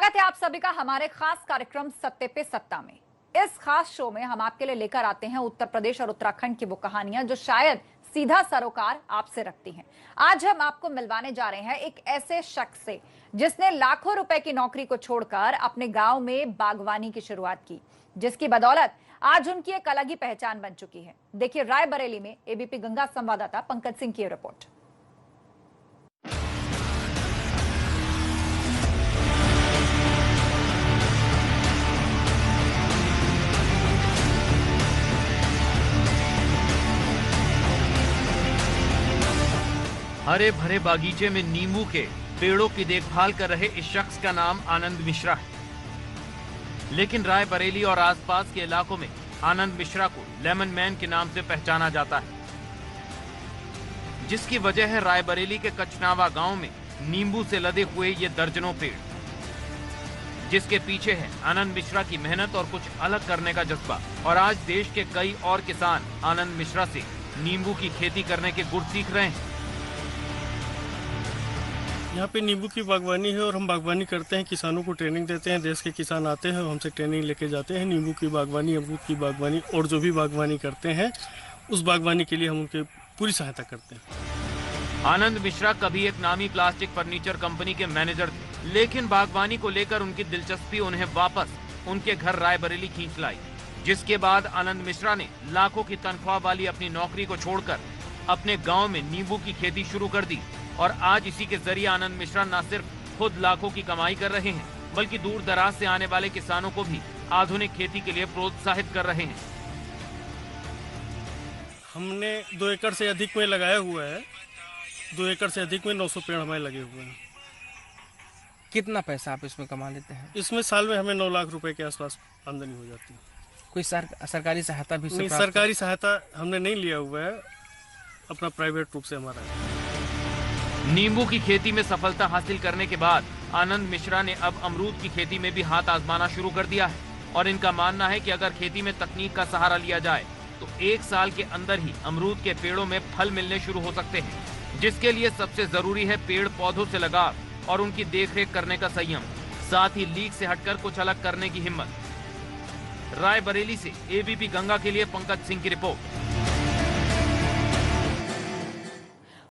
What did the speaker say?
स्वागत है आप सभी का हमारे खास कार्यक्रम सत्ते पे सत्ता में। इस खास शो में हम आपके लिए लेकर आते हैं उत्तर प्रदेश और उत्तराखंड की वो कहानियां जो शायद सीधा सरोकार आपसे रखती हैं। आज हम आपको मिलवाने जा रहे हैं एक ऐसे शख्स से जिसने लाखों रुपए की नौकरी को छोड़कर अपने गांव में बागवानी की शुरुआत की, जिसकी बदौलत आज उनकी एक अलग ही पहचान बन चुकी है। देखिए रायबरेली में एबीपी गंगा संवाददाता पंकज सिंह की रिपोर्ट। हरे भरे बागीचे में नींबू के पेड़ों की देखभाल कर रहे इस शख्स का नाम आनंद मिश्रा है। लेकिन रायबरेली और आसपास के इलाकों में आनंद मिश्रा को लेमन मैन के नाम से पहचाना जाता है, जिसकी वजह है रायबरेली के कचनावा गांव में नींबू से लदे हुए ये दर्जनों पेड़, जिसके पीछे है आनंद मिश्रा की मेहनत और कुछ अलग करने का जज्बा। और आज देश के कई और किसान आनंद मिश्रा से नींबू की खेती करने के गुर सीख रहे हैं। यहाँ पे नींबू की बागवानी है और हम बागवानी करते हैं, किसानों को ट्रेनिंग देते हैं। देश के किसान आते हैं, हमसे ट्रेनिंग लेके जाते हैं। नींबू की बागवानी, अमरूद की बागवानी और जो भी बागवानी करते हैं उस बागवानी के लिए हम उनकी पूरी सहायता करते हैं। आनंद मिश्रा कभी एक नामी प्लास्टिक फर्नीचर कंपनी के मैनेजर थे, लेकिन बागवानी को लेकर उनकी दिलचस्पी उन्हें वापस उनके घर रायबरेली खींच लाई, जिसके बाद आनंद मिश्रा ने लाखों की तनख्वाह वाली अपनी नौकरी को छोड़कर अपने गाँव में नींबू की खेती शुरू कर दी। और आज इसी के जरिए आनंद मिश्रा न सिर्फ खुद लाखों की कमाई कर रहे हैं, बल्कि दूर दराज से आने वाले किसानों को भी आधुनिक खेती के लिए प्रोत्साहित कर रहे हैं। हमने 2 एकड़ से अधिक में लगाया हुआ है। 2 एकड़ से अधिक में 900 पेड़ हमारे लगे हुए हैं। कितना पैसा आप इसमें कमा लेते हैं? इसमें साल में हमें 9 लाख रुपए के आसपास आमदनी हो जाती है। कोई सरकारी सहायता भी नहीं, सरकारी सहायता हमने नहीं लिया हुआ है, अपना प्राइवेट रूप से हमारा है। नींबू की खेती में सफलता हासिल करने के बाद आनंद मिश्रा ने अब अमरूद की खेती में भी हाथ आजमाना शुरू कर दिया है। और इनका मानना है कि अगर खेती में तकनीक का सहारा लिया जाए तो 1 साल के अंदर ही अमरूद के पेड़ों में फल मिलने शुरू हो सकते हैं, जिसके लिए सबसे जरूरी है पेड़ पौधों से लगाव और उनकी देखरेख करने का संयम, साथ ही लीक से हटकर कुछ अलग करने की हिम्मत। रायबरेली से एबीपी गंगा के लिए पंकज सिंह की रिपोर्ट।